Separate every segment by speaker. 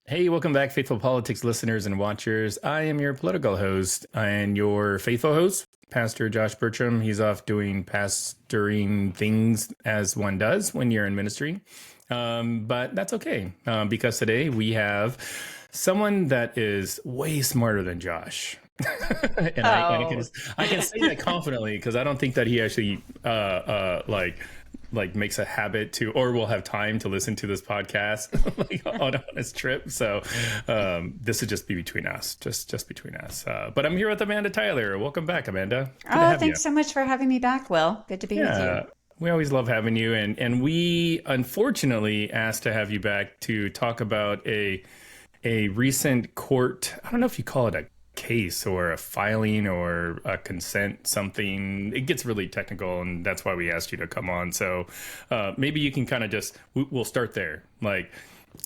Speaker 1: Hey, welcome back, faithful politics listeners and watchers. I am your political host and your faithful host, Pastor Josh Bertram. He's off doing pastoring things as one does when you're in ministry. But that's okay because today we have someone that is way smarter than Josh. And
Speaker 2: Oh,
Speaker 1: I can say that confidently because I don't think that he actually like makes a habit to or will have time to listen to this podcast like on his trip. So this would just be between us, just between us. But I'm here with Amanda Tyler. Welcome back, Amanda. Good to
Speaker 2: oh,
Speaker 1: have you.
Speaker 2: thanks so much for having me back, Will. Good to be with you.
Speaker 1: Yeah. We always love having you, and we unfortunately asked to have you back to talk about a recent court. I don't know if you call it a case or a filing or a consent something. It gets really technical, and that's why we asked you to come on. So maybe you can kind of just we'll start there. Like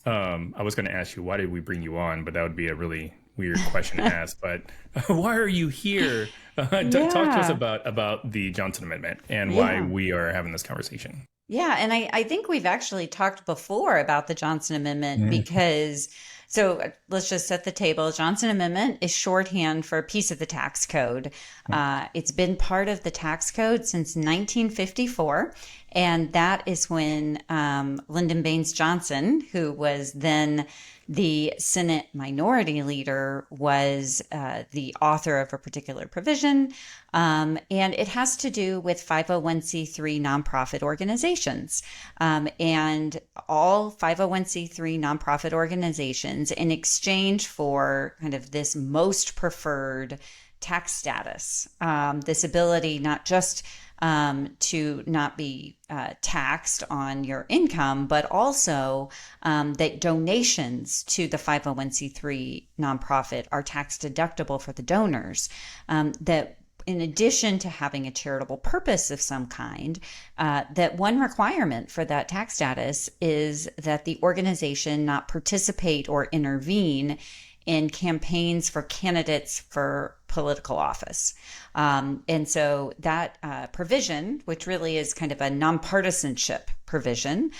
Speaker 1: I was going to ask you, why did we bring you on? But that would be a really weird question to ask. But why are you here? Talk to us
Speaker 2: Yeah,
Speaker 1: about the Johnson Amendment and why
Speaker 2: yeah,
Speaker 1: we are having this conversation.
Speaker 2: yeah. And I think we've actually talked before about the Johnson Amendment because, let's just set the table. Johnson Amendment is shorthand for a piece of the tax code. It's been part of the tax code since 1954. And that is when Lyndon Baines Johnson, who was then the Senate Minority Leader, was the author of a particular provision. And it has to do with 501c3 nonprofit organizations. And all 501c3 nonprofit organizations, in exchange for kind of this most preferred tax status, this ability not just to not be taxed on your income, but also that donations to the 501c3 nonprofit are tax deductible for the donors. That in addition to having a charitable purpose of some kind, that one requirement for that tax status is that the organization not participate or intervene in campaigns for candidates for political office. And so that provision, which really is kind of a nonpartisanship provision,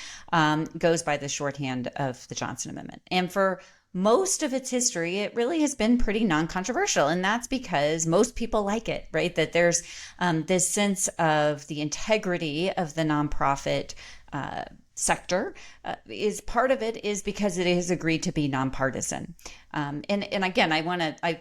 Speaker 2: goes by the shorthand of the Johnson Amendment. And for most of its history, it really has been pretty non-controversial. And that's because most people like it, right? That there's this sense of the integrity of the nonprofit sector is part of it is because it is agreed to be nonpartisan. And again,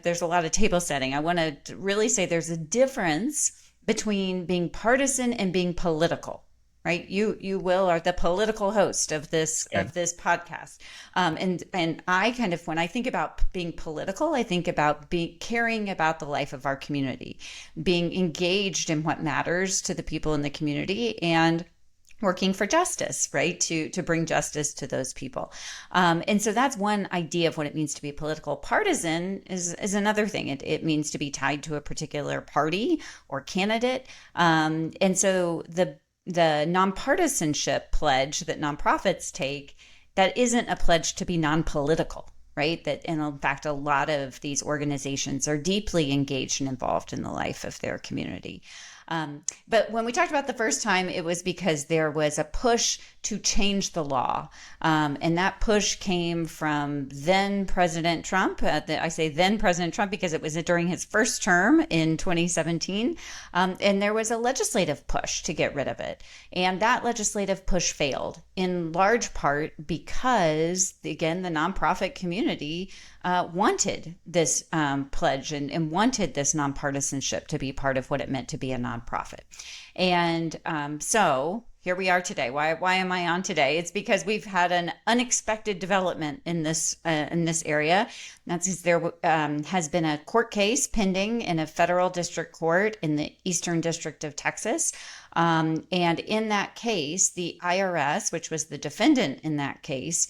Speaker 2: there's a lot of table setting. I want to really say there's a difference between being partisan and being political. Right, you will are the political host of this
Speaker 1: Okay.
Speaker 2: podcast, and I kind of when I think about being political, I think about caring about the life of our community, being engaged in what matters to the people in the community, and working for justice, right? To bring justice to those people. And so that's one idea of what it means to be political. Partisan is another thing. It means to be tied to a particular party or candidate. And so the nonpartisanship pledge that nonprofits take, that isn't a pledge to be non-political, right? That, and in fact, a lot of these organizations are deeply engaged and involved in the life of their community. But when we talked about the first time, it was because there was a push to change the law. And that push came from then President Trump. I say then President Trump because it was during his first term in 2017. And there was a legislative push to get rid of it. And that legislative push failed in large part because, again, the nonprofit community wanted this pledge and wanted this nonpartisanship to be part of what it meant to be a nonprofit. And so here we are today. Why am I on today? It's because we've had an unexpected development in this area. That's because there has been a court case pending in a federal district court in the Eastern District of Texas. And in that case, the IRS, which was the defendant in that case,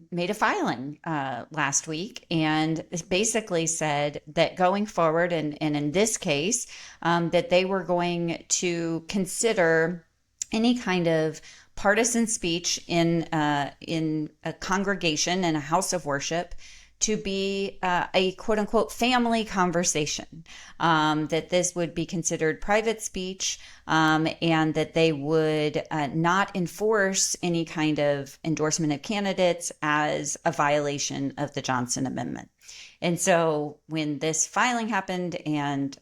Speaker 2: made a filing last week and basically said that going forward, and in this case, that they were going to consider any kind of partisan speech in a congregation in a house of worship to be a quote unquote family conversation, that this would be considered private speech, and that they would not enforce any kind of endorsement of candidates as a violation of the Johnson Amendment. And so when this filing happened and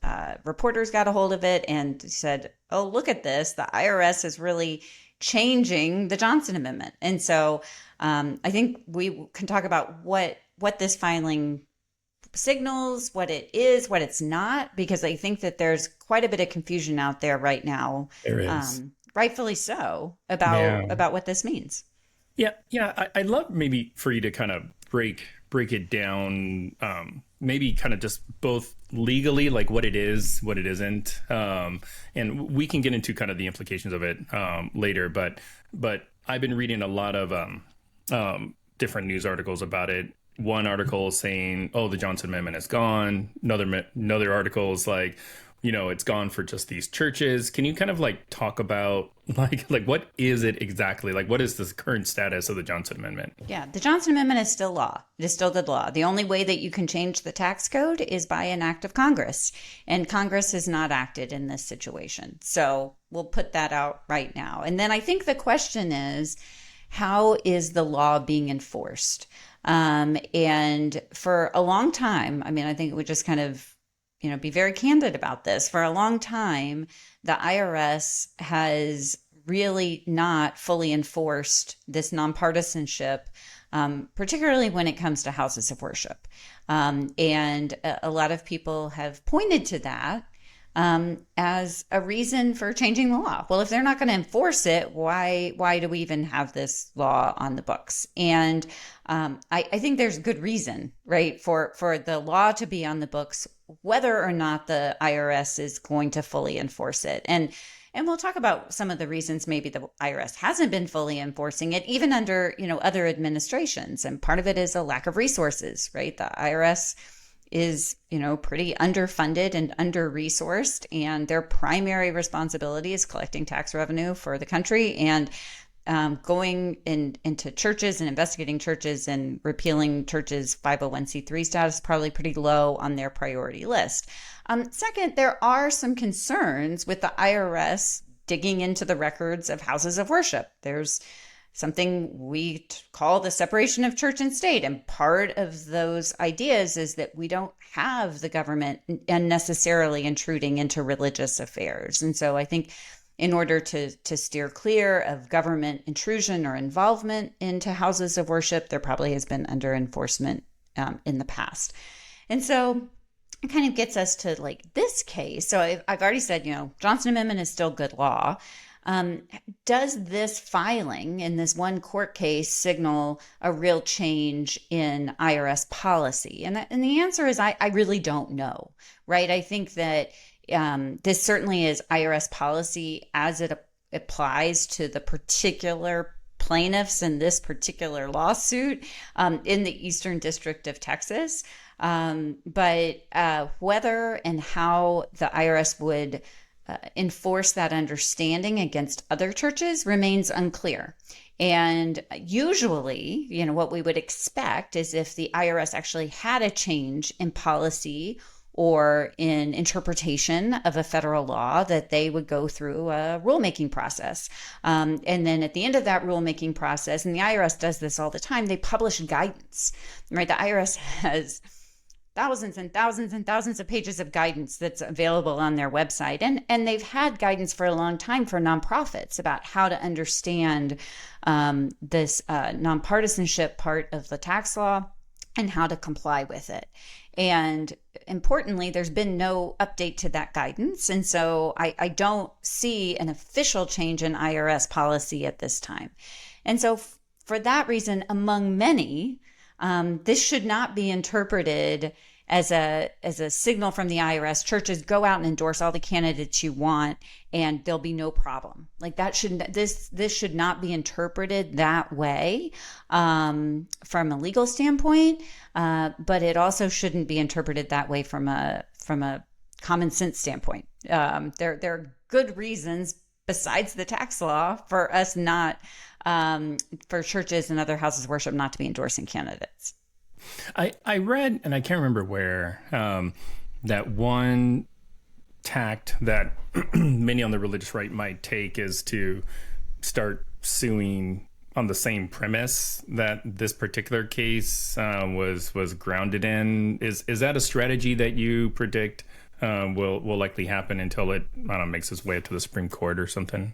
Speaker 2: reporters got a hold of it and said, oh, look at this, the IRS is really changing the Johnson Amendment. And so I think we can talk about what this filing signals, what it is, what it's not, because I think that there's quite a bit of confusion out there right now.
Speaker 1: There is.
Speaker 2: Rightfully so, about what this means.
Speaker 1: Yeah. I'd love maybe for you to kind of break it down, maybe kind of just both legally, like what it is, what it isn't, and we can get into kind of the implications of it later. But I've been reading a lot of different news articles about it. One article saying, "Oh, the Johnson Amendment is gone." Another article is like, it's gone for just these churches. Can you kind of like talk about like what is it exactly? Like, what is the current status of the Johnson Amendment?
Speaker 2: Yeah, the Johnson Amendment is still law. It is still good law. The only way that you can change the tax code is by an act of Congress, and Congress has not acted in this situation. So we'll put that out right now. And then I think the question is, how is the law being enforced? And for a long time, I mean, I think we just kind of be very candid about this. For a long time, the IRS has really not fully enforced this nonpartisanship, particularly when it comes to houses of worship. And a lot of people have pointed to that as a reason for changing the law. Well, if they're not going to enforce it, why do we even have this law on the books? And I think there's good reason, right, for the law to be on the books, whether or not the IRS is going to fully enforce it. And we'll talk about some of the reasons maybe the IRS hasn't been fully enforcing it, even under, other administrations. And part of it is a lack of resources, right? The IRS is, pretty underfunded and under-resourced, and their primary responsibility is collecting tax revenue for the country and going into churches and investigating churches and repealing churches' 501c3 status, probably pretty low on their priority list. Second, there are some concerns with the IRS digging into the records of houses of worship. There's something we call the separation of church and state. And part of those ideas is that we don't have the government unnecessarily intruding into religious affairs. And so I think in order to steer clear of government intrusion or involvement into houses of worship, there probably has been under enforcement in the past. And so it kind of gets us to like this case. So I've already said, Johnson Amendment is still good law. Does this filing in this one court case signal a real change in IRS policy? And the answer is I really don't know, right? I think that this certainly is IRS policy as it applies to the particular plaintiffs in this particular lawsuit in the Eastern District of Texas. But whether and how the IRS would enforce that understanding against other churches remains unclear. And usually, what we would expect is if the IRS actually had a change in policy or in interpretation of a federal law, that they would go through a rulemaking process. And then at the end of that rulemaking process, and the IRS does this all the time, they publish guidance, right? The IRS has thousands and thousands and thousands of pages of guidance that's available on their website. And they've had guidance for a long time for nonprofits about how to understand this nonpartisanship part of the tax law and how to comply with it. And importantly, there's been no update to that guidance. And so I don't see an official change in IRS policy at this time. And so for that reason, among many, this should not be interpreted as a signal from the IRS. Churches, go out and endorse all the candidates you want, and there'll be no problem. Like that shouldn't. This should not be interpreted that way from a legal standpoint. But it also shouldn't be interpreted that way from a common sense standpoint. There are good reasons besides the tax law for us not. For churches and other houses of worship not to be endorsing candidates.
Speaker 1: I read, and I can't remember where, that one tact that many on the religious right might take is to start suing on the same premise that this particular case was grounded in. Is that a strategy that you predict will likely happen until it, I don't know, makes its way up to the Supreme Court or something?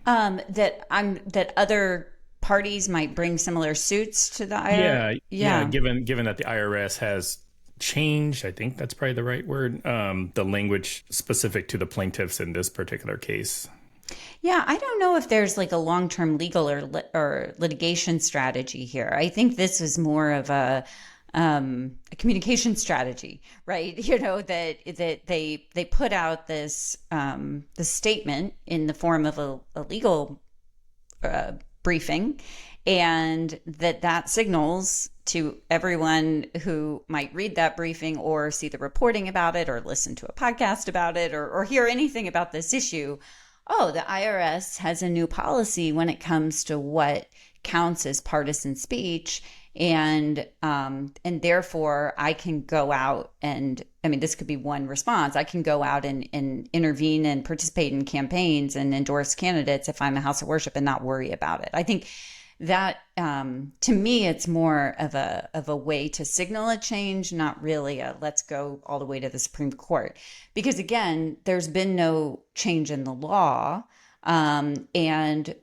Speaker 2: That other parties might bring similar suits to the IRS.
Speaker 1: Yeah. Given that the IRS has changed, I think that's probably the right word, the language specific to the plaintiffs in this particular case.
Speaker 2: Yeah, I don't know if there's like a long-term legal or litigation strategy here. I think this is more of a communication strategy, right? You know, that they put out this statement in the form of a legal briefing, and that signals to everyone who might read that briefing or see the reporting about it or listen to a podcast about it or hear anything about this issue. Oh, the IRS has a new policy when it comes to what counts as partisan speech. And therefore I can go out and, I mean, this could be one response. I can go out and intervene and participate in campaigns and endorse candidates if I'm a house of worship and not worry about it. I think that, to me, it's more of a way to signal a change, not really a let's go all the way to the Supreme Court. Because again, there's been no change in the law. And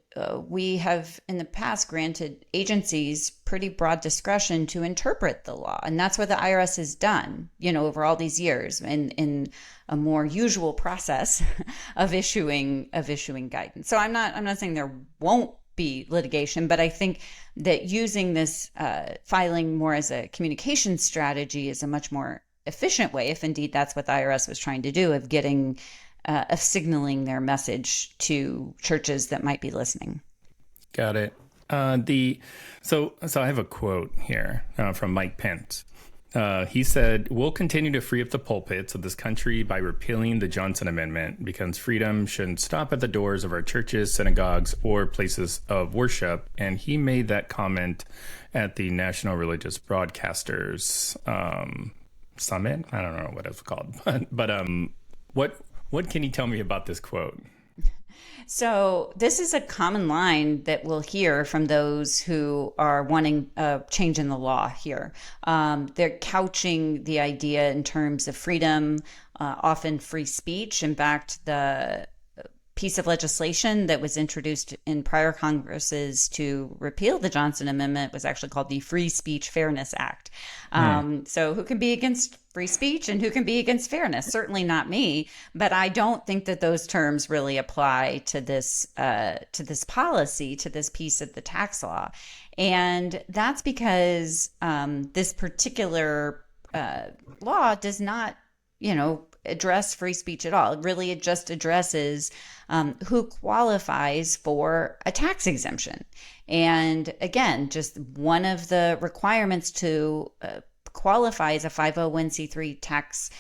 Speaker 2: we have in the past granted agencies pretty broad discretion to interpret the law. And that's what the IRS has done, you know, over all these years in a more usual process of issuing guidance. So I'm not saying there won't be litigation, but I think that using this filing more as a communication strategy is a much more efficient way, if indeed that's what the IRS was trying to do, of signaling their message to churches that might be listening.
Speaker 1: Got it. So I have a quote here from Mike Pence. He said, "We'll continue to free up the pulpits of this country by repealing the Johnson Amendment because freedom shouldn't stop at the doors of our churches, synagogues, or places of worship." And he made that comment at the National Religious Broadcasters Summit. I don't know what it's called, but what can you tell me about this quote?
Speaker 2: So this is a common line that we'll hear from those who are wanting a change in the law here. They're couching the idea in terms of freedom, often free speech. In fact, the piece of legislation that was introduced in prior Congresses to repeal the Johnson Amendment was actually called the Free Speech Fairness Act. So who can be against free speech and who can be against fairness? Certainly not me, but I don't think that those terms really apply to this policy, to this piece of the tax law. And that's because this particular law does not, address free speech at all. It just addresses who qualifies for a tax exemption. And again, just one of the requirements to qualify as a 501c3 tax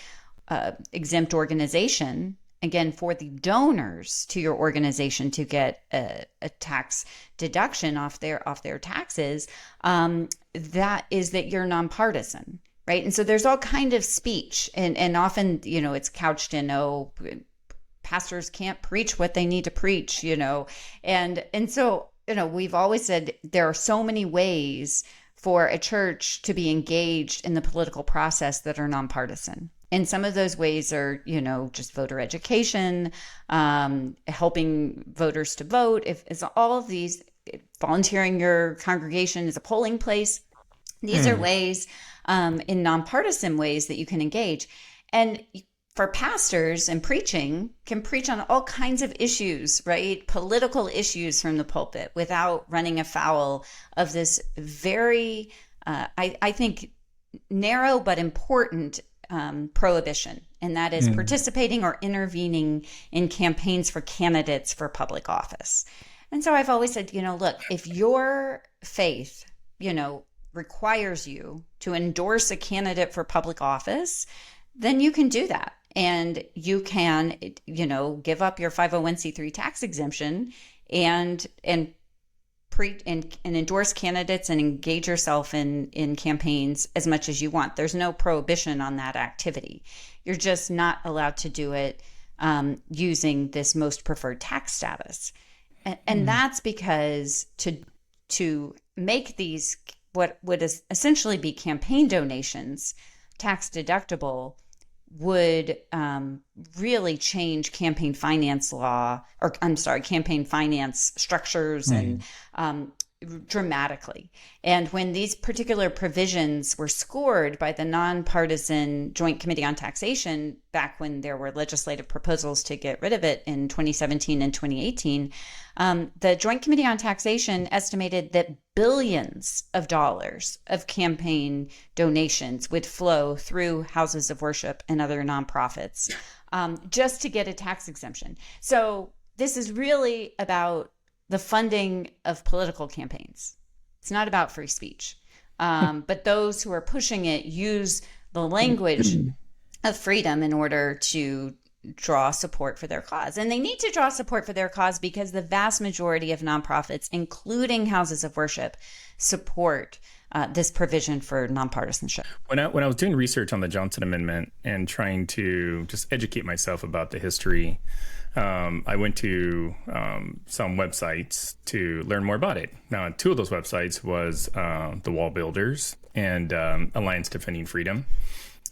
Speaker 2: exempt organization, again, for the donors to your organization to get a tax deduction off their taxes, that is that you're nonpartisan. Right. And so there's all kind of speech and often, it's couched in, pastors can't preach what they need to preach, and so, we've always said there are so many ways for a church to be engaged in the political process that are nonpartisan. And some of those ways are, just voter education, helping voters to vote. If it's all of these, volunteering your congregation as a polling place, these are ways in nonpartisan ways that you can engage. And for pastors and preaching can preach on all kinds of issues, right? Political issues from the pulpit without running afoul of this very, I think, narrow but important prohibition. And that is participating or intervening in campaigns for candidates for public office. And so I've always said, look, if your faith, requires you to endorse a candidate for public office, then you can do that. And you can, give up your 501c3 tax exemption and and endorse candidates and engage yourself in campaigns as much as you want. There's no prohibition on that activity. You're just not allowed to do it using this most preferred tax status. And that's because to make these what would essentially be campaign donations tax deductible would really change campaign finance law, or I'm sorry, campaign finance structures and dramatically. And when these particular provisions were scored by the nonpartisan Joint Committee on Taxation, back when there were legislative proposals to get rid of it in 2017 and 2018, the Joint Committee on Taxation estimated that billions of dollars of campaign donations would flow through houses of worship and other nonprofits just to get a tax exemption. So this is really about the funding of political campaigns. It's not about free speech. But those who are pushing it use the language of freedom in order to draw support for their cause. And they need to draw support for their cause because the vast majority of nonprofits, including houses of worship, support this provision for nonpartisanship.
Speaker 1: When I was doing research on the Johnson Amendment and trying to just educate myself about the history, I went to some websites to learn more about it. Now, two of those websites was the Wall Builders and Alliance Defending Freedom.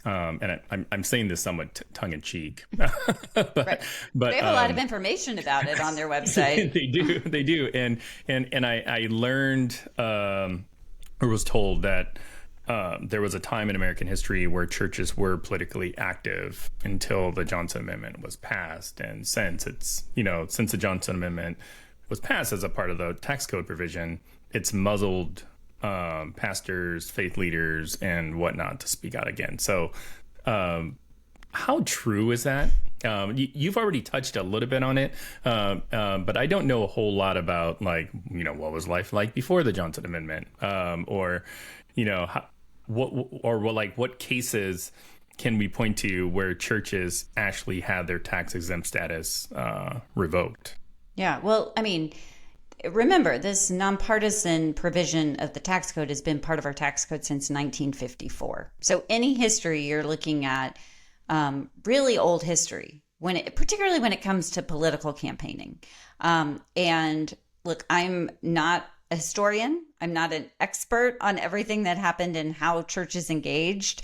Speaker 1: And I'm saying this somewhat tongue-in-cheek.
Speaker 2: Right. They have a lot of information about it on their website.
Speaker 1: They do. And I learned or was told that there was a time in American history where churches were politically active until the Johnson Amendment was passed. And since the Johnson Amendment was passed as a part of the tax code provision, it's muzzled pastors, faith leaders, and whatnot to speak out again. So how true is that? You've already touched a little bit on it, but I don't know a whole lot about what was life like before the Johnson Amendment, what cases can we point to where churches actually had their tax exempt status revoked?
Speaker 2: Yeah, well, I mean, remember, this nonpartisan provision of the tax code has been part of our tax code since 1954. So any history you're looking at, really old history, particularly when it comes to political campaigning. And look, I'm not a historian. I'm not an expert on everything that happened and how churches engaged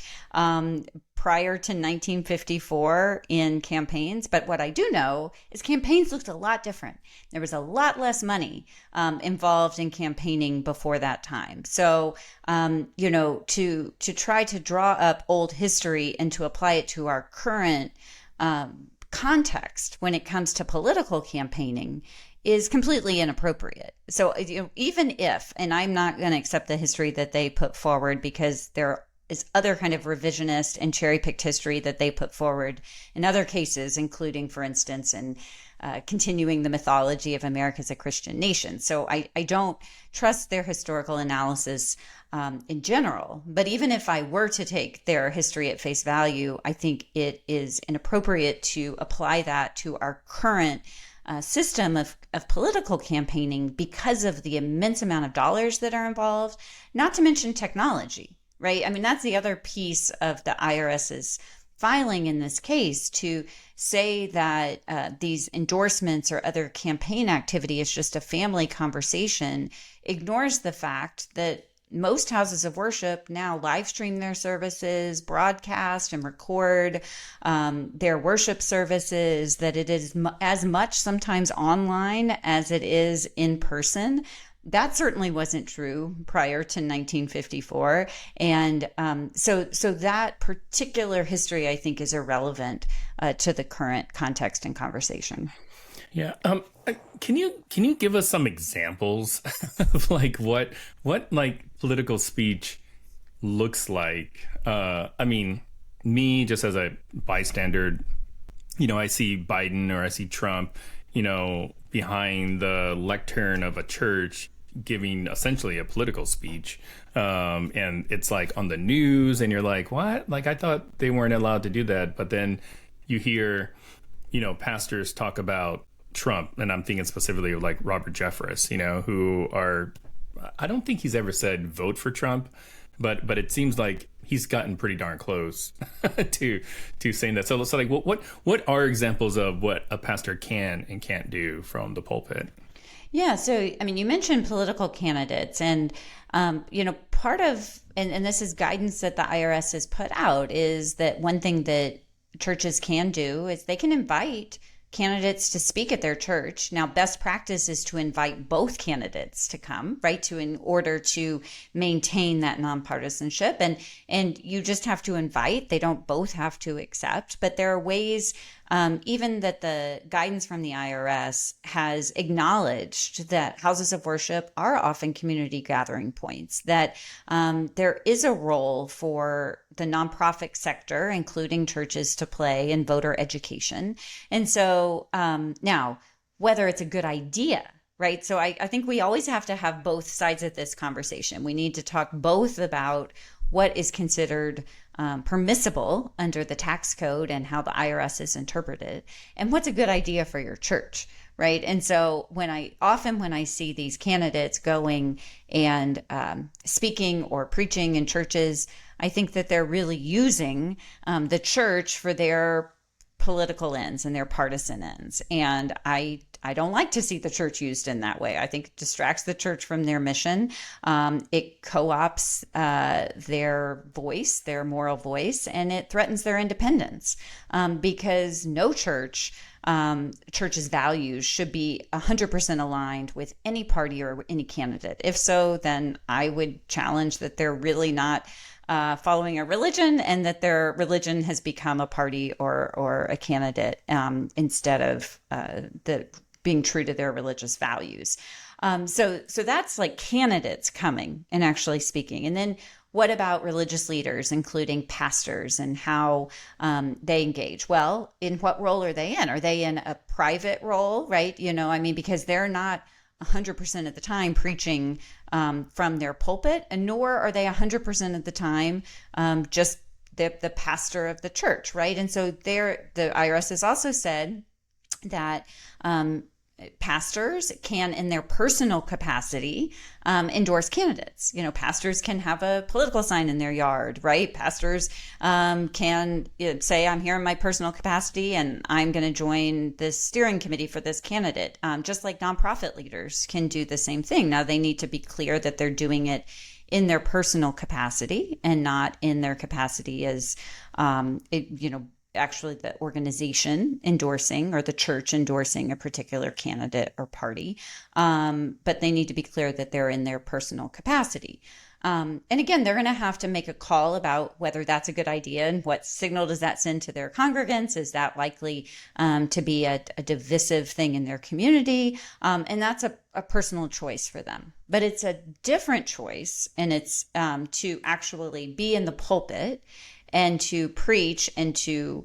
Speaker 2: prior to 1954 in campaigns. But what I do know is campaigns looked a lot different. There was a lot less money involved in campaigning before that time. So, to try to draw up old history and to apply it to our current context when it comes to political campaigning is completely inappropriate. So even if, and I'm not going to accept the history that they put forward because there is other kind of revisionist and cherry-picked history that they put forward in other cases, including, for instance, in continuing the mythology of America as a Christian nation. So I don't trust their historical analysis in general. But even if I were to take their history at face value, I think it is inappropriate to apply that to our current system of political campaigning because of the immense amount of dollars that are involved, not to mention technology, right? I mean, that's the other piece of the IRS's filing in this case, to say that these endorsements or other campaign activity is just a family conversation ignores the fact that most houses of worship now live stream their services, broadcast and record their worship services, that it is as much sometimes online as it is in person. That certainly wasn't true prior to 1954. And so that particular history, I think, is irrelevant to the current context and conversation.
Speaker 1: Yeah. Can you give us some examples of what political speech looks like? I mean, me just as a bystander, I see Biden or I see Trump, behind the lectern of a church giving essentially a political speech. And it's on the news and you're like, what? I thought they weren't allowed to do that. But then you hear, pastors talk about Trump, and I'm thinking specifically of like Robert Jeffress, who are, I don't think he's ever said vote for Trump, but it seems like he's gotten pretty darn close to saying that. So like, what are examples of what a pastor can and can't do from the pulpit?
Speaker 2: Yeah. So, I mean, you mentioned political candidates, and, part of, and this is guidance that the IRS has put out, is that one thing that churches can do is they can invite candidates to speak at their church. Now, best practice is to invite both candidates to come, right? In order to maintain that nonpartisanship. And you just have to invite. They don't both have to accept, but there are ways, even that the guidance from the IRS has acknowledged that houses of worship are often community gathering points, that there is a role for the nonprofit sector, including churches, to play in voter education. And so now, whether it's a good idea, right? So I think we always have to have both sides of this conversation. We need to talk both about what is considered permissible under the tax code and how the IRS is interpreted, and what's a good idea for your church, right? And so when I see these candidates going and speaking or preaching in churches, I think that they're really using the church for their political ends and their partisan ends. And I don't like to see the church used in that way. I think it distracts the church from their mission. It co-opts their voice, their moral voice, and it threatens their independence, because no church's values should be 100% aligned with any party or any candidate. If so, then I would challenge that they're really not following a religion, and that their religion has become a party or a candidate, instead of being true to their religious values. So that's like candidates coming and actually speaking. And then what about religious leaders, including pastors, and how they engage? Well, in what role are they in? Are they in a private role, right? Because they're not 100% of the time preaching from their pulpit, and nor are they 100% of the time just the pastor of the church, right? And so the IRS has also said that pastors can, in their personal capacity, endorse candidates. Pastors can have a political sign in their yard, right? Pastors can say, I'm here in my personal capacity and I'm going to join this steering committee for this candidate. Just like nonprofit leaders can do the same thing. Now, they need to be clear that they're doing it in their personal capacity and not in their capacity as, actually the organization endorsing or the church endorsing a particular candidate or party. But they need to be clear that they're in their personal capacity. And again, they're going to have to make a call about whether that's a good idea and what signal does that send to their congregants. Is that likely to be a divisive thing in their community? And that's a personal choice for them. But it's a different choice, and it's to actually be in the pulpit and to preach, and to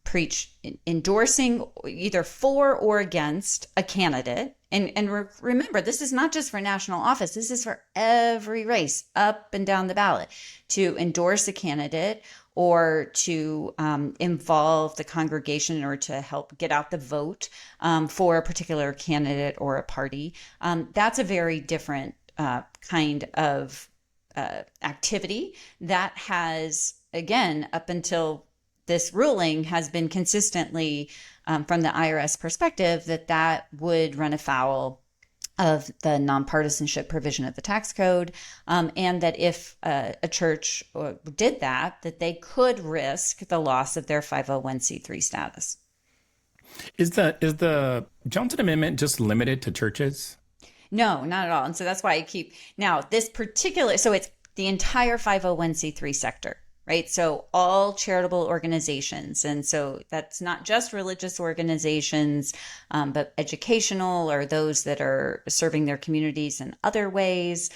Speaker 2: preach endorsing either for or against a candidate. And remember, this is not just for national office. This is for every race up and down the ballot, to endorse a candidate or to involve the congregation or to help get out the vote for a particular candidate or a party. That's a very different kind of activity that has, again, up until this ruling, has been consistently, from the IRS perspective, that would run afoul of the nonpartisanship provision of the tax code, and that if a church did that they could risk the loss of their 501c3 status.
Speaker 1: Is the Johnson Amendment just limited to churches?
Speaker 2: No, not at all. And so that's why I keep, now this particular, so it's the entire 501c3 sector, right? So all charitable organizations. And so that's not just religious organizations, but educational, or those that are serving their communities in other ways.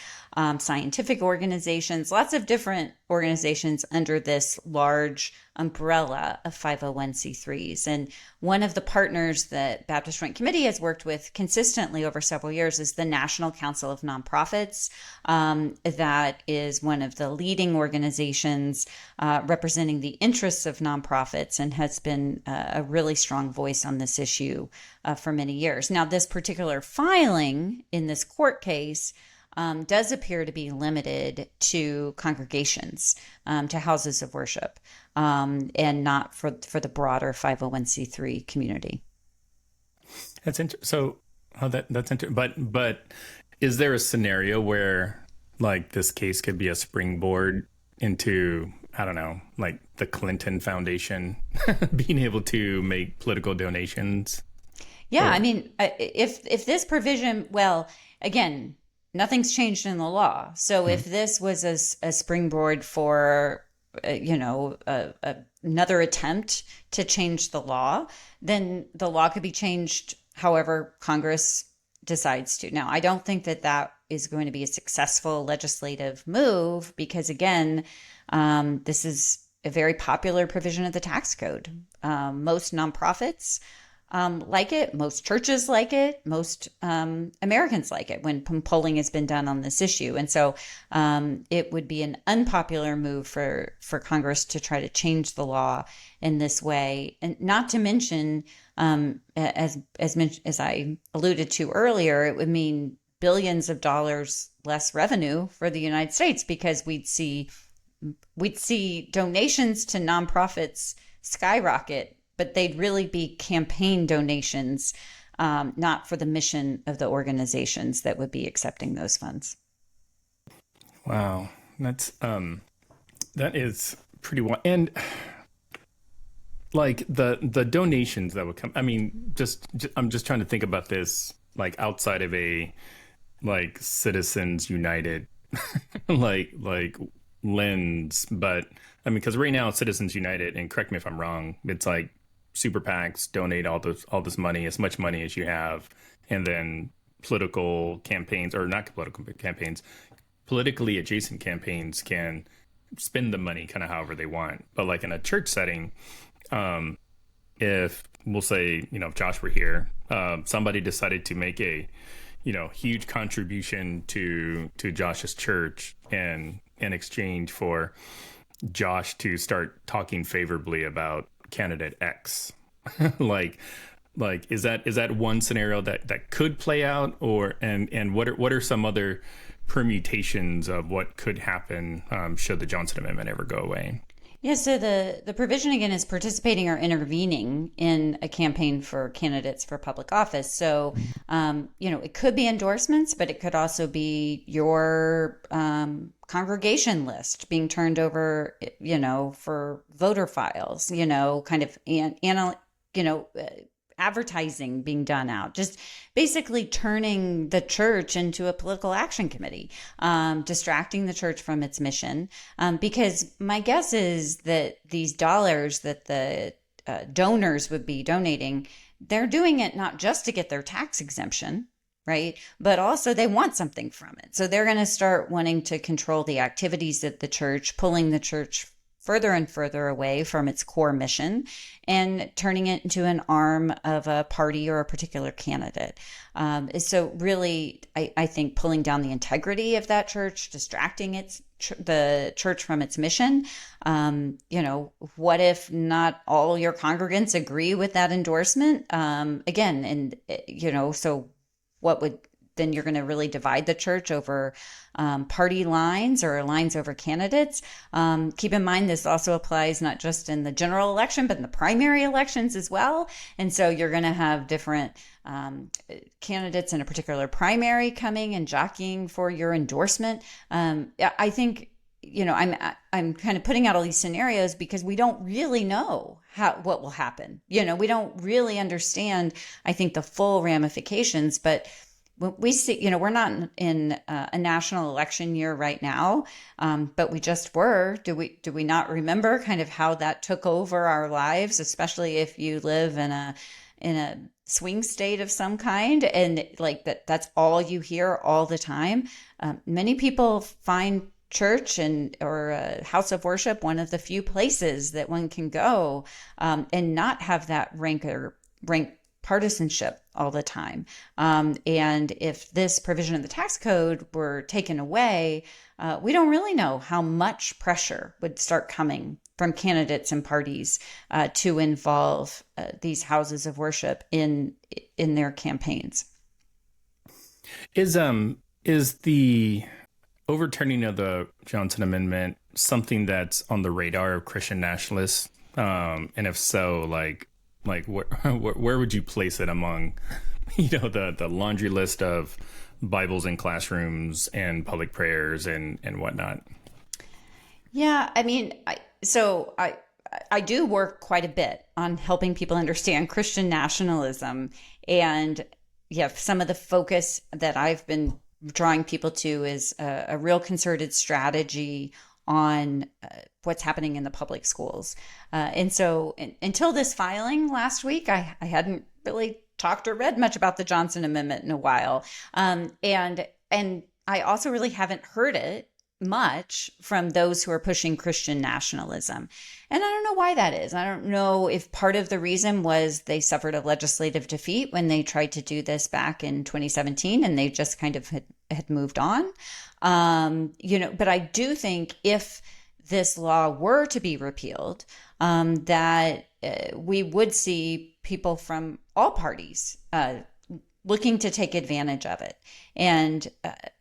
Speaker 2: scientific organizations, lots of different organizations under this large umbrella of 501c3s. And one of the partners that Baptist Joint Committee has worked with consistently over several years is the National Council of Nonprofits. That is one of the leading organizations representing the interests of nonprofits and has been a really strong voice on this issue for many years. Now, this particular filing in this court case does appear to be limited to congregations, to houses of worship, and not for the broader 501c3 community.
Speaker 1: That's interesting. So, that's interesting. But is there a scenario where like this case could be a springboard into, I don't know, like the Clinton Foundation being able to make political donations?
Speaker 2: Yeah, I mean, if this provision, well, again, nothing's changed in the law. So if this was a springboard for, another attempt to change the law, then the law could be changed however Congress decides to. Now, I don't think that is going to be a successful legislative move because, again, this is a very popular provision of the tax code. Most nonprofits like it. Most churches like it. Most Americans like it when polling has been done on this issue. And so it would be an unpopular move for Congress to try to change the law in this way. And not to mention, as I alluded to earlier, it would mean billions of dollars less revenue for the United States because we'd see donations to nonprofits skyrocket, but they'd really be campaign donations, not for the mission of the organizations that would be accepting those funds.
Speaker 1: Wow, that is pretty wild. And like the donations that would come. I mean, I'm just trying to think about this like outside of a like Citizens United like lens, but I mean, because right now Citizens United, and correct me if I'm wrong, it's like super PACs donate all this money, as much money as you have, and then political campaigns, or not political campaigns, politically adjacent campaigns can spend the money kind of however they want. But like in a church setting, if we'll say, if Josh were here, somebody decided to make a huge contribution to Josh's church and in exchange for Josh to start talking favorably about candidate X. like is that one scenario that could play out, or and what are some other permutations of what could happen should the Johnson Amendment ever go away?
Speaker 2: Yeah, so the provision again is participating or intervening in a campaign for candidates for public office. So, it could be endorsements, but it could also be your congregation list being turned over, for voter files, kind of, advertising being done out, just basically turning the church into a political action committee, distracting the church from its mission. Because my guess is that these dollars that the donors would be donating, they're doing it not just to get their tax exemption, right? But also they want something from it. So they're going to start wanting to control the activities of the church, pulling the church further and further away from its core mission and turning it into an arm of a party or a particular candidate. So really, I think pulling down the integrity of that church, distracting the church from its mission. What if not all your congregants agree with that endorsement? So what would then you're going to really divide the church over party lines or lines over candidates. Keep in mind, this also applies not just in the general election, but in the primary elections as well. And so you're going to have different candidates in a particular primary coming and jockeying for your endorsement. I think, I'm kind of putting out all these scenarios because we don't really know what will happen. We don't really understand, I think, the full ramifications, but we see, we're not in a national election year right now, but we just were. Do we not remember kind of how that took over our lives, especially if you live in a swing state of some kind, and like that's all you hear all the time. Many people find church and or a house of worship one of the few places that one can go and not have that rank partisanship all the time. And if this provision of the tax code were taken away, we don't really know how much pressure would start coming from candidates and parties to involve these houses of worship in their campaigns.
Speaker 1: Is the overturning of the Johnson Amendment something that's on the radar of Christian nationalists? And if so, like where would you place it among, the laundry list of Bibles in classrooms and public prayers and whatnot?
Speaker 2: Yeah, I mean, I do work quite a bit on helping people understand Christian nationalism, and some of the focus that I've been drawing people to is a real concerted strategy on what's happening in the public schools. And so until this filing last week, I hadn't really talked or read much about the Johnson Amendment in a while. And I also really haven't heard it much from those who are pushing Christian nationalism. And I don't know why that is. I don't know if part of the reason was they suffered a legislative defeat when they tried to do this back in 2017 and they just kind of had moved on. But I do think if this law were to be repealed, that we would see people from all parties looking to take advantage of it. And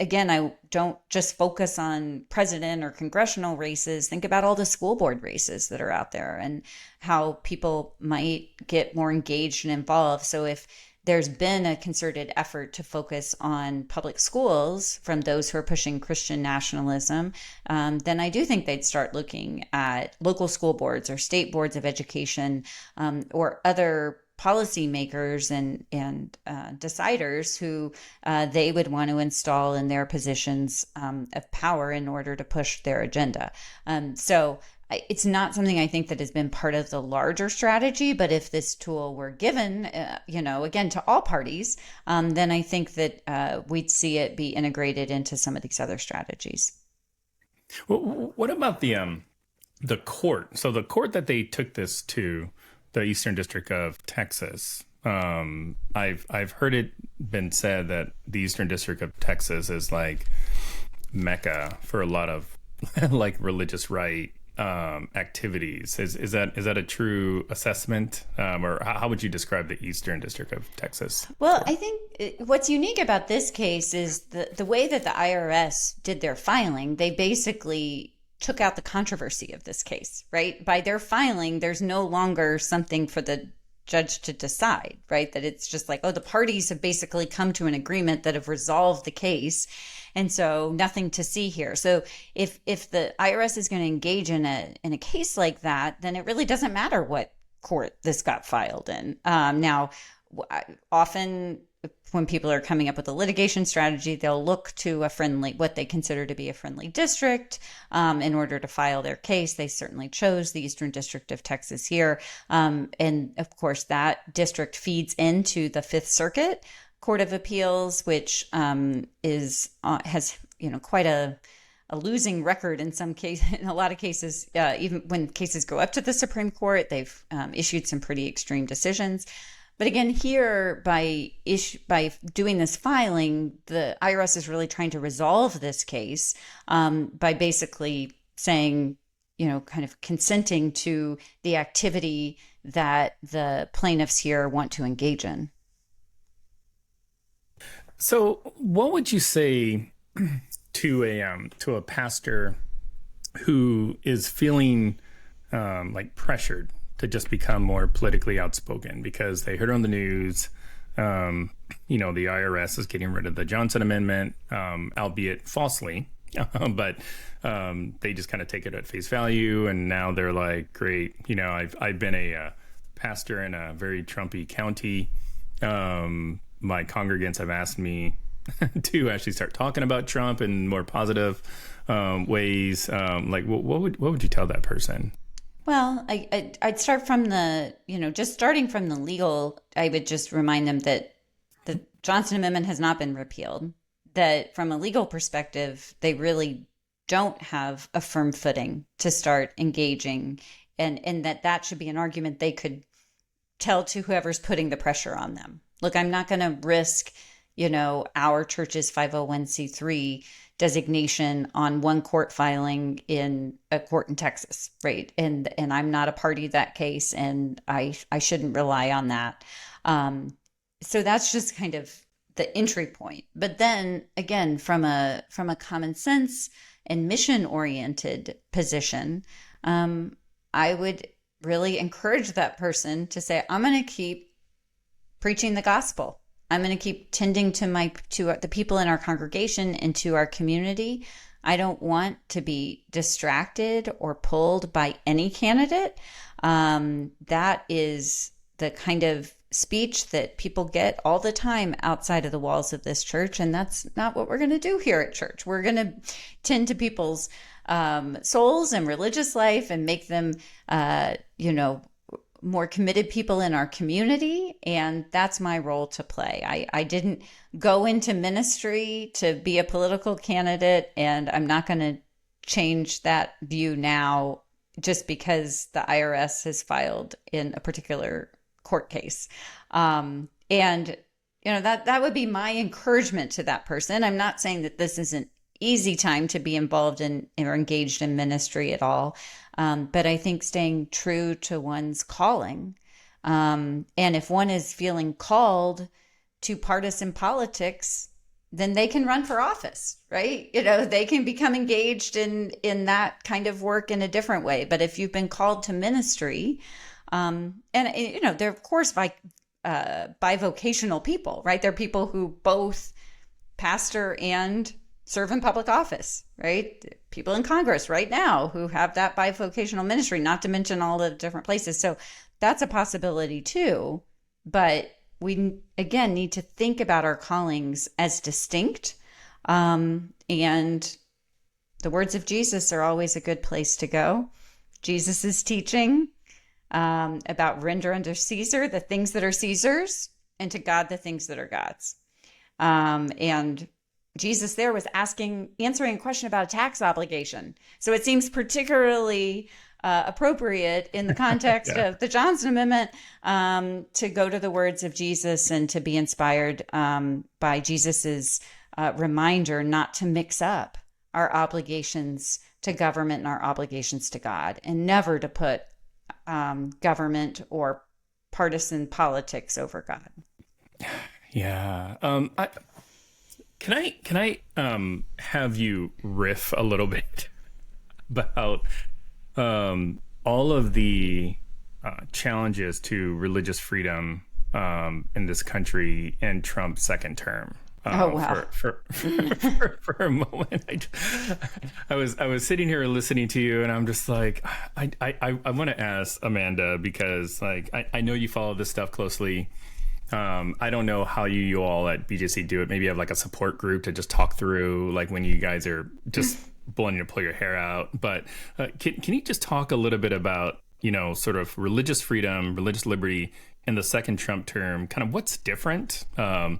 Speaker 2: again, I don't just focus on president or congressional races. Think about all the school board races that are out there and how people might get more engaged and involved. So if there's been a concerted effort to focus on public schools from those who are pushing Christian nationalism, then I do think they'd start looking at local school boards or state boards of education or other policymakers and deciders who they would want to install in their positions of power in order to push their agenda. So it's not something I think that has been part of the larger strategy, but if this tool were given, again, to all parties, then I think that we'd see it be integrated into some of these other strategies.
Speaker 1: Well, what about the court? So the court that they took this to, the Eastern District of Texas, I've heard it been said that the Eastern District of Texas is like Mecca for a lot of like religious right activities. Is that a true assessment, or how would you describe the Eastern District of Texas?
Speaker 2: Well, I think what's unique about this case is the way that the IRS did their filing. They basically took out the controversy of this case, right? By their filing, there's no longer something for the judge to decide, right? That it's just like, oh, the parties have basically come to an agreement that have resolved the case. And so nothing to see here. So if the IRS is going to engage in a case like that, then it really doesn't matter what court this got filed in. Now, often when people are coming up with a litigation strategy, they'll look to what they consider to be a friendly district in order to file their case. They certainly chose the Eastern District of Texas here. And of course, that district feeds into the Fifth Circuit Court of Appeals, which has quite a losing record in some cases. In a lot of cases, even when cases go up to the Supreme Court, they've issued some pretty extreme decisions. But again, here by doing this filing, the IRS is really trying to resolve this case by basically saying, kind of consenting to the activity that the plaintiffs here want to engage in.
Speaker 1: So, what would you say to a pastor who is feeling like pressured to just become more politically outspoken because they heard on the news, the IRS is getting rid of the Johnson Amendment, albeit falsely, but they just kind of take it at face value. And now they're like, great, I've been a pastor in a very Trumpy county. My congregants have asked me to actually start talking about Trump in more positive ways. What would you tell that person?
Speaker 2: Well, I'd start from the, just starting from the legal, I would just remind them that the Johnson Amendment has not been repealed, that from a legal perspective, they really don't have a firm footing to start engaging, and that should be an argument they could tell to whoever's putting the pressure on them. Look, I'm not going to risk, our church's 501c3 designation on one court filing in a court in Texas, right? And I'm not a party to that case, and I shouldn't rely on that. So that's just kind of the entry point. But then again, from a common sense and mission oriented position, I would really encourage that person to say, I'm going to keep preaching the gospel. I'm going to keep tending to the people in our congregation and to our community. I don't want to be distracted or pulled by any candidate. That is the kind of speech that people get all the time outside of the walls of this church. And that's not what we're going to do here at church. We're going to tend to people's souls and religious life and make them, more committed people in our community. And that's my role to play. I didn't go into ministry to be a political candidate, and I'm not going to change that view now just because the IRS has filed in a particular court case. That would be my encouragement to that person. I'm not saying that this is an easy time to be involved in or engaged in ministry at all. But I think staying true to one's calling. And if one is feeling called to partisan politics, then they can run for office, right? They can become engaged in that kind of work in a different way. But if you've been called to ministry, they're of course bivocational people, right? They're people who both pastor and serve in public office, right? People in Congress right now who have that bivocational ministry, not to mention all the different places. So that's a possibility too. But we, again, need to think about our callings as distinct. And the words of Jesus are always a good place to go. Jesus' teaching about render unto Caesar the things that are Caesar's, and to God the things that are God's. And Jesus there was answering a question about a tax obligation. So it seems particularly appropriate in the context
Speaker 1: Yeah.
Speaker 2: of the Johnson Amendment to go to the words of Jesus and to be inspired by Jesus's reminder not to mix up our obligations to government and our obligations to God, and never to put government or partisan politics over God.
Speaker 1: Yeah. Can I have you riff a little bit about all of the challenges to religious freedom in this country in Trump's second term?
Speaker 2: Oh, wow.
Speaker 1: For a moment, I was sitting here listening to you, and I'm just like, I want to ask Amanda, because like I know you follow this stuff closely. I don't know how you all at BJC do it. Maybe you have like a support group to just talk through, like when you guys are just wanting to pull your hair out. But can you just talk a little bit about, sort of religious freedom, religious liberty in the second Trump term, kind of what's different, in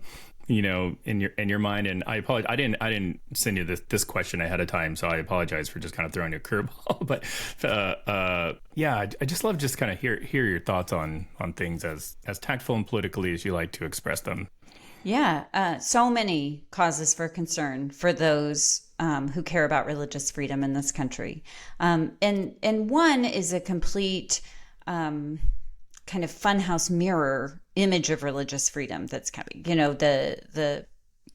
Speaker 1: your mind? And I apologize, I didn't send you this question ahead of time, so I apologize for just kind of throwing you a curveball. But I just love just kind of hear your thoughts on things as tactful and politically as you like to express them.
Speaker 2: Yeah, so many causes for concern for those who care about religious freedom in this country. And one is a complete kind of funhouse mirror image of religious freedom that's coming. The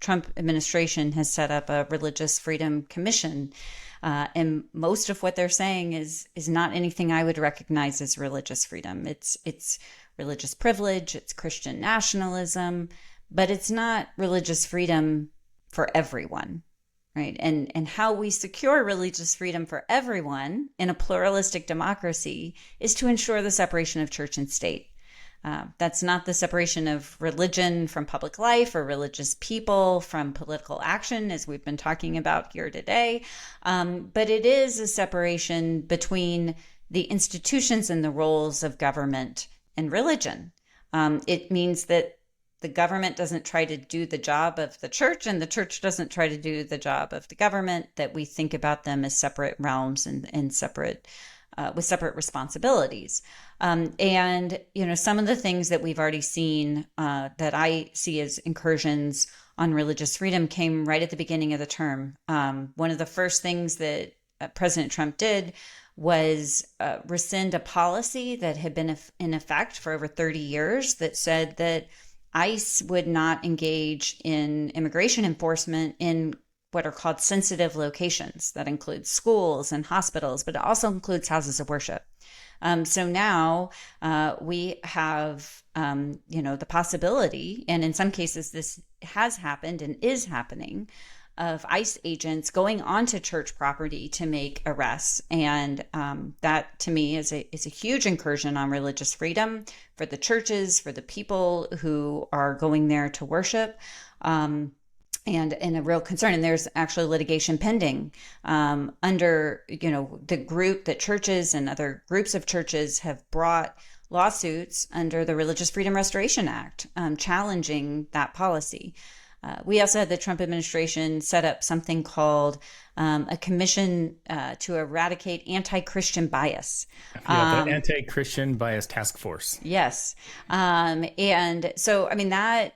Speaker 2: Trump administration has set up a religious freedom commission. And most of what they're saying is not anything I would recognize as religious freedom. It's religious privilege, it's Christian nationalism, but it's not religious freedom for everyone, right? And how we secure religious freedom for everyone in a pluralistic democracy is to ensure the separation of church and state. That's not the separation of religion from public life or religious people from political action, as we've been talking about here today. But it is a separation between the institutions and the roles of government and religion. It means that the government doesn't try to do the job of the church, and the church doesn't try to do the job of the government, that we think about them as separate realms and separate with separate responsibilities. And, some of the things that we've already seen that I see as incursions on religious freedom came right at the beginning of the term. One of the first things that President Trump did was rescind a policy that had been in effect for over 30 years that said that ICE would not engage in immigration enforcement in what are called sensitive locations. That includes schools and hospitals, but it also includes houses of worship. So now we have, the possibility, and in some cases this has happened and is happening, of ICE agents going onto church property to make arrests. And that, to me, is a huge incursion on religious freedom for the churches, for the people who are going there to worship. And a real concern. And there's actually litigation pending under, the group that churches and other groups of churches have brought lawsuits under the Religious Freedom Restoration Act, challenging that policy. We also had the Trump administration set up something called a commission to eradicate anti-Christian bias.
Speaker 1: The Anti-Christian Bias Task Force.
Speaker 2: Yes. And so, that,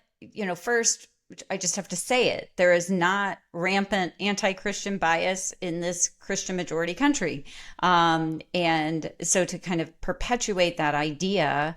Speaker 2: first, I just have to say it. There is not rampant anti-Christian bias in this Christian majority country. And so to kind of perpetuate that idea,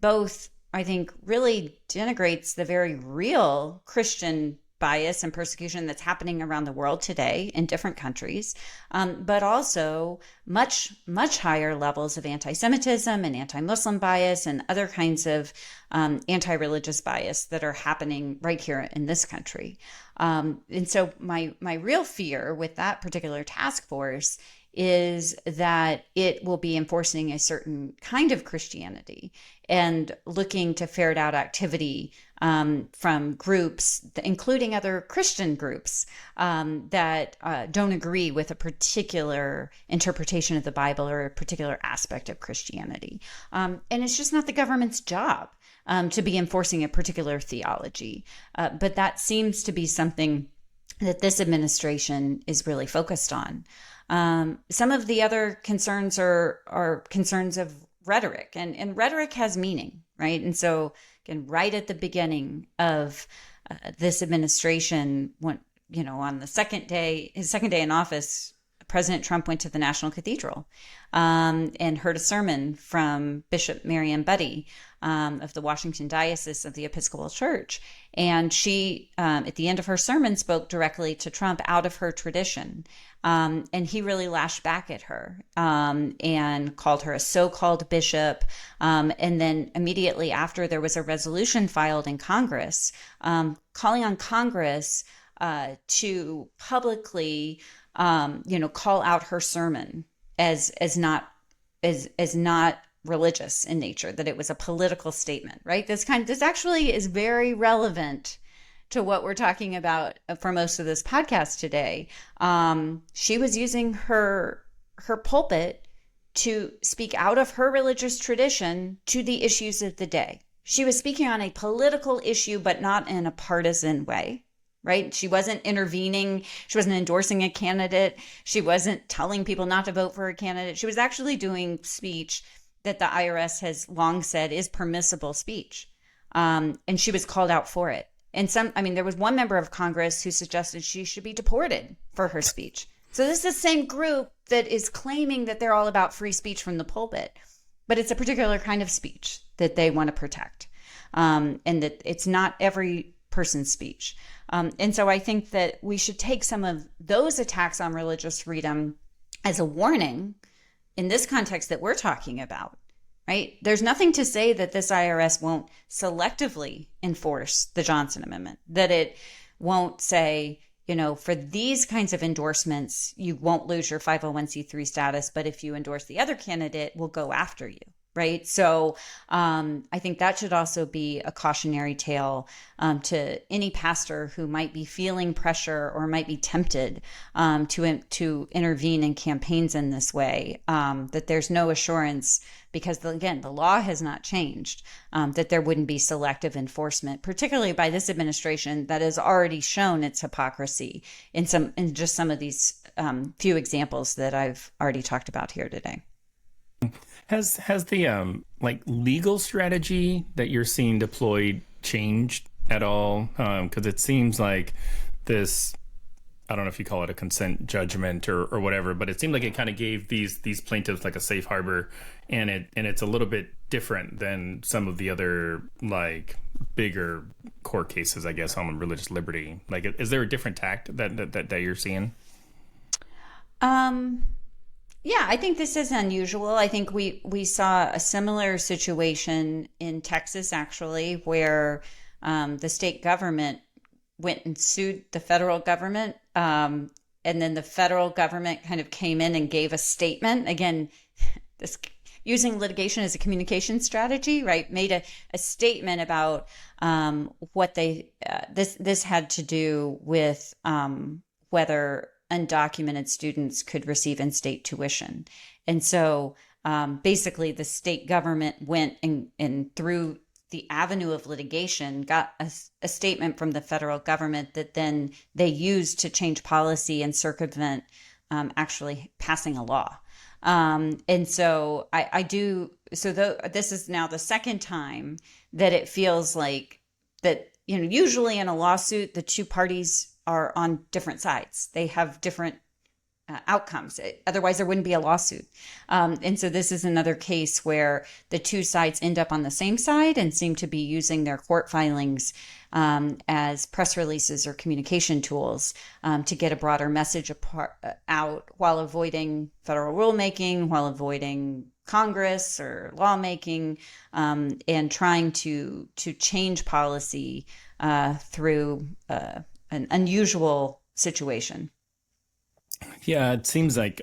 Speaker 2: both, I think, really denigrates the very real Christian bias and persecution that's happening around the world today in different countries, but also much, much higher levels of anti-Semitism and anti-Muslim bias and other kinds of anti-religious bias that are happening right here in this country. And so my real fear with that particular task force is that it will be enforcing a certain kind of Christianity and looking to ferret out activity from groups, including other Christian groups, that don't agree with a particular interpretation of the Bible or a particular aspect of Christianity. And it's just not the government's job to be enforcing a particular theology. But that seems to be something that this administration is really focused on. Some of the other concerns are concerns of rhetoric, and rhetoric has meaning, right? And so, again, right at the beginning of this administration, when, on his second day in office, President Trump went to the National Cathedral and heard a sermon from Bishop Marianne Budde of the Washington Diocese of the Episcopal Church. And she, at the end of her sermon, spoke directly to Trump out of her tradition. And he really lashed back at her and called her a so-called bishop. And then immediately after, there was a resolution filed in Congress calling on Congress to publicly call out her sermon as not religious in nature, that it was a political statement, right? This actually is very relevant to what we're talking about for most of this podcast today. She was using her pulpit to speak out of her religious tradition to the issues of the day. She was speaking on a political issue, but not in a partisan way. Right? She wasn't intervening. She wasn't endorsing a candidate. She wasn't telling people not to vote for a candidate. She was actually doing speech that the IRS has long said is permissible speech. And she was called out for it. And there was one member of Congress who suggested she should be deported for her speech. So this is the same group that is claiming that they're all about free speech from the pulpit, but it's a particular kind of speech that they want to protect. And that it's not every person's speech. And so I think that we should take some of those attacks on religious freedom as a warning in this context that we're talking about, right? There's nothing to say that this IRS won't selectively enforce the Johnson Amendment, that it won't say, for these kinds of endorsements, you won't lose your 501c3 status, but if you endorse the other candidate, we'll go after you. right? So I think that should also be a cautionary tale to any pastor who might be feeling pressure or might be tempted to intervene in campaigns in this way, that there's no assurance, because again, the law has not changed, that there wouldn't be selective enforcement, particularly by this administration that has already shown its hypocrisy in just some of these few examples that I've already talked about here today.
Speaker 1: Has the like legal strategy that you're seeing deployed changed at all? Because it seems like this, I don't know if you call it a consent judgment or whatever, but it seemed like it kind of gave these plaintiffs like a safe harbor, and it's a little bit different than some of the other like bigger court cases, I guess, on religious liberty. Like, is there a different tact that you're seeing?
Speaker 2: Yeah, I think this is unusual. I think we saw a similar situation in Texas, actually, where the state government went and sued the federal government. And then the federal government kind of came in and gave a statement. Again, this using litigation as a communication strategy, right? Made a statement about what this had to do with whether undocumented students could receive in-state tuition. And so basically the state government went and through the avenue of litigation, got a statement from the federal government that then they used to change policy and circumvent actually passing a law. And so this is now the second time that it feels like that, usually in a lawsuit, the two parties are on different sides. They have different outcomes. Otherwise, there wouldn't be a lawsuit. And so this is another case where the two sides end up on the same side and seem to be using their court filings as press releases or communication tools to get a broader message out while avoiding federal rulemaking, while avoiding Congress or lawmaking, and trying to change policy through an unusual situation.
Speaker 1: Yeah, it seems like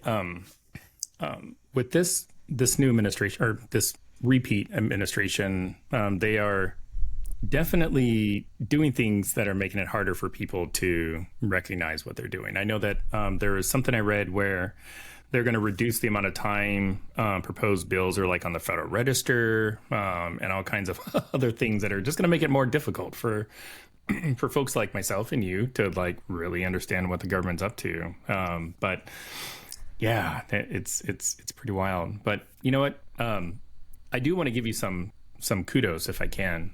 Speaker 1: with this new administration, or this repeat administration, they are definitely doing things that are making it harder for people to recognize what they're doing. I know that there was something I read where they're going to reduce the amount of time proposed bills are like on the Federal Register, and all kinds of other things that are just going to make it more difficult for folks like myself and you to like really understand what the government's up to. But yeah, it's pretty wild. But you know what? I do want to give you some kudos if I can.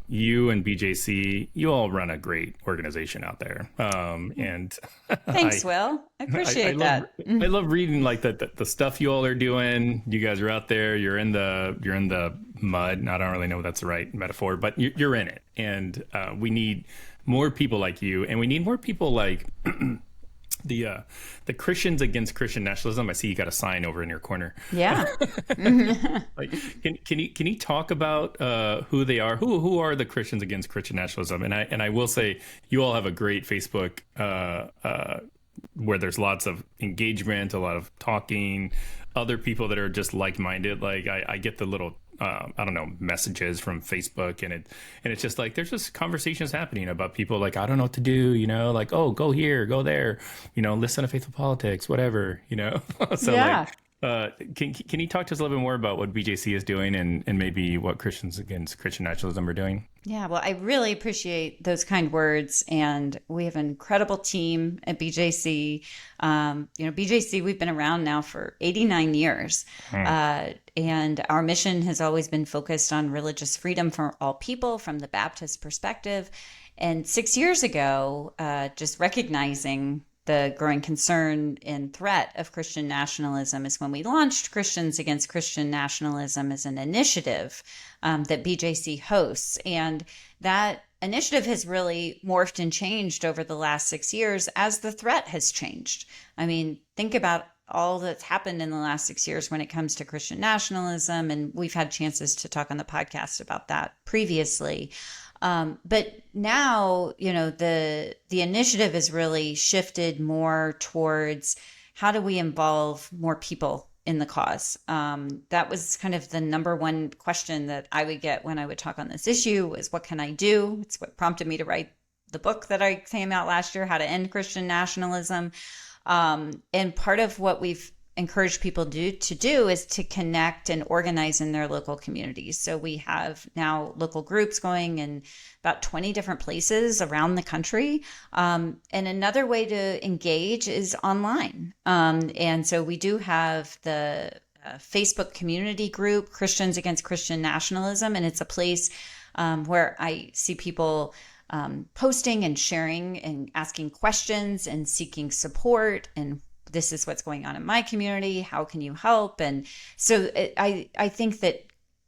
Speaker 1: You and BJC, you all run a great organization out there. And
Speaker 2: thanks, Will. I appreciate that.
Speaker 1: I love reading like the stuff you all are doing. You guys are out there. You're in the mud. I don't really know if that's the right metaphor, but you're in it. And we need more people like you, and we need more people like the Christians against Christian nationalism. I see you got a sign over in your corner.
Speaker 2: Yeah.
Speaker 1: Like, can you talk about who they are? Who are the Christians against Christian nationalism? And I will say you all have a great Facebook where there's lots of engagement, a lot of talking, other people that are just like-minded. Like I get the little I don't know, messages from Facebook, and it's just like there's just conversations happening about people like, I don't know what to do, like, oh, go here, go there, listen to Faithful Politics, whatever, So
Speaker 2: yeah.
Speaker 1: Can you talk to us a little bit more about what BJC is doing and maybe what Christians Against Christian Nationalism are doing?
Speaker 2: Yeah, well, I really appreciate those kind words, and we have an incredible team at BJC. BJC, we've been around now for 89 years, and our mission has always been focused on religious freedom for all people from the Baptist perspective. And 6 years ago, just recognizing the growing concern and threat of Christian nationalism is when we launched Christians Against Christian Nationalism as an initiative that BJC hosts. And that initiative has really morphed and changed over the last 6 years as the threat has changed. I mean, think about all that's happened in the last 6 years when it comes to Christian nationalism. And we've had chances to talk on the podcast about that previously. But now, the initiative has really shifted more towards how do we involve more people in the cause. That was kind of the number one question that I would get when I would talk on this issue was, what can I do? It's what prompted me to write the book that I came out last year, How to End Christian Nationalism. And part of what we've encouraged people to do is to connect and organize in their local communities. So we have now local groups going in about 20 different places around the country. And another way to engage is online. And so we do have the Facebook community group, Christians Against Christian Nationalism. And it's a place where I see people posting and sharing and asking questions and seeking support, and this is what's going on in my community. How can you help? And so I think that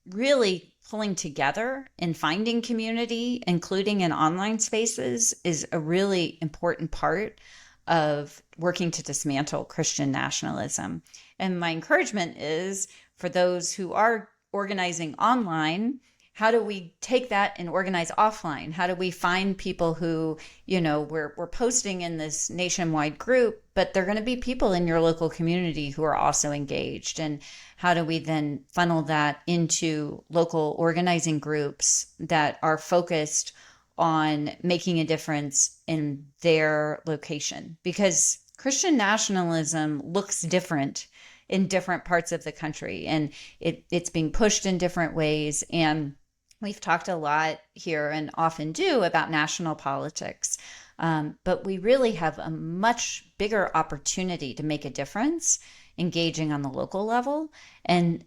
Speaker 2: really pulling together and finding community, including in online spaces, is a really important part of working to dismantle Christian nationalism. And my encouragement is for those who are organizing online, how do we take that and organize offline? How do we find people who, we're posting in this nationwide group, but they're going to be people in your local community who are also engaged? And how do we then funnel that into local organizing groups that are focused on making a difference in their location? Because Christian nationalism looks different in different parts of the country, and it's being pushed in different ways. And we've talked a lot here, and often do, about national politics. But we really have a much bigger opportunity to make a difference engaging on the local level. And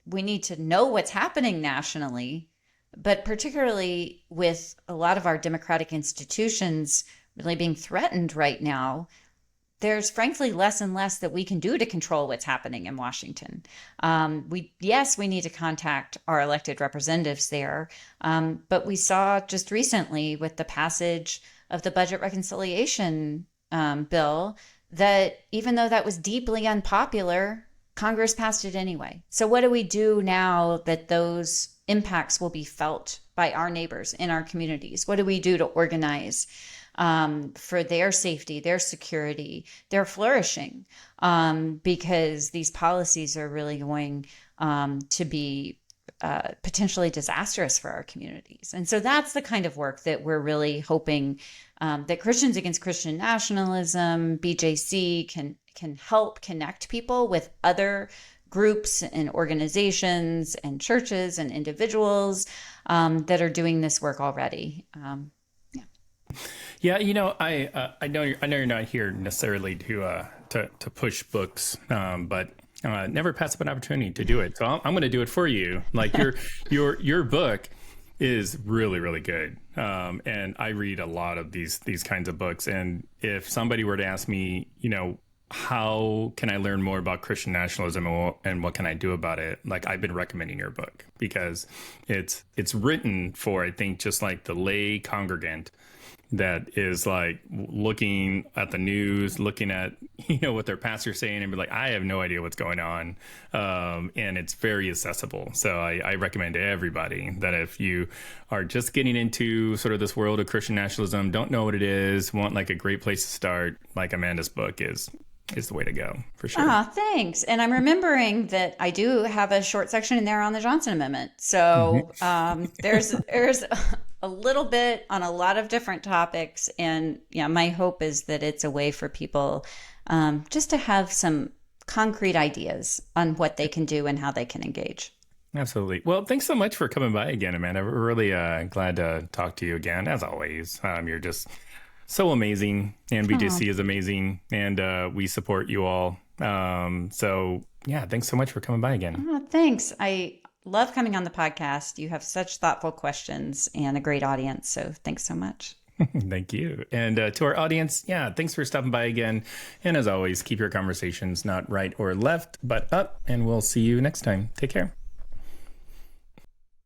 Speaker 2: we need to know what's happening nationally, but particularly with a lot of our democratic institutions really being threatened right now, there's frankly less and less that we can do to control what's happening in Washington. We need to contact our elected representatives there, but we saw just recently with the passage of the budget reconciliation bill that even though that was deeply unpopular, Congress passed it anyway. So what do we do now that those impacts will be felt by our neighbors in our communities? What do we do to organize for their safety, their security, their flourishing, because these policies are really going to be potentially disastrous for our communities. And so that's the kind of work that we're really hoping that Christians Against Christian Nationalism, BJC, can help connect people with other groups and organizations and churches and individuals that are doing this work already.
Speaker 1: Yeah, I know you're not here necessarily to push books, but never pass up an opportunity to do it. So I'm going to do it for you. Like your book is really, really good, and I read a lot of these kinds of books. And if somebody were to ask me, how can I learn more about Christian nationalism and what can I do about it? Like, I've been recommending your book because it's written for, I think, just like the lay congregant that is like looking at the news, looking at, what their pastor's saying and be like, I have no idea what's going on. And it's very accessible. So I recommend to everybody that if you are just getting into sort of this world of Christian nationalism, don't know what it is, want like a great place to start, like Amanda's book is the way to go, for sure.
Speaker 2: Ah, thanks. And I'm remembering that I do have a short section in there on the Johnson Amendment. So there's a little bit on a lot of different topics. And my hope is that it's a way for people just to have some concrete ideas on what they can do and how they can engage.
Speaker 1: Absolutely. Well, thanks so much for coming by again, Amanda. We're really glad to talk to you again. As always, you're just so amazing, and BJC is amazing, and we support you all. So yeah, thanks so much for coming by again.
Speaker 2: Thanks. I love coming on the podcast. You have such thoughtful questions and a great audience. So thanks so much.
Speaker 1: Thank you. And to our audience, thanks for stopping by again. And as always, keep your conversations not right or left, but up, and we'll see you next time. Take care.